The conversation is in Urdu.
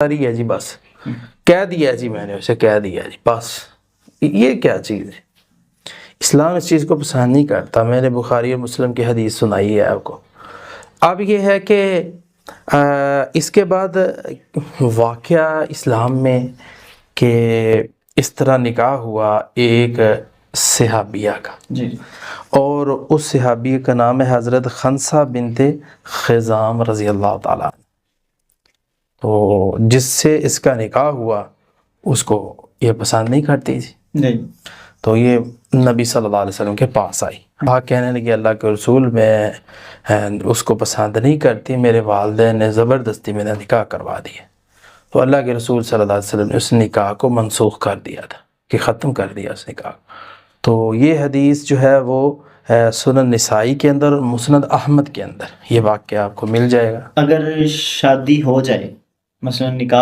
رہی ہے جی، بس کہہ دیا جی، میں نے اسے کہہ دیا جی، بس یہ کیا چیز ہے؟ اسلام اس چیز کو پسند نہیں کرتا۔ میں نے بخاری اور مسلم کی حدیث سنائی ہے آپ کو۔ اب یہ ہے کہ اس کے بعد واقعہ اسلام میں کہ اس طرح نکاح ہوا ایک صحابیہ کا، جی، اور اس صحابیہ کا نام ہے حضرت خنسہ بنت خزام رضی اللہ تعالیٰ۔ تو جس سے اس کا نکاح ہوا اس کو یہ پسند نہیں کرتی تھی، نہیں، تو یہ نبی صلی اللہ علیہ وسلم کے پاس آئی، کہنے لگی اللہ کے رسول میں اس کو پسند نہیں کرتی، میرے والدین نے زبردستی میرا نکاح کروا دیا۔ تو اللہ کے رسول صلی اللہ علیہ وسلم نے اس نکاح کو منسوخ کر دیا تھا، کہ ختم کر دیا اس نکاح۔ تو یہ حدیث جو ہے وہ سنن نسائی کے اندر اور مسند احمد کے اندر یہ واقعہ آپ کو مل جائے گا۔ اگر شادی ہو جائے مثلا نکاح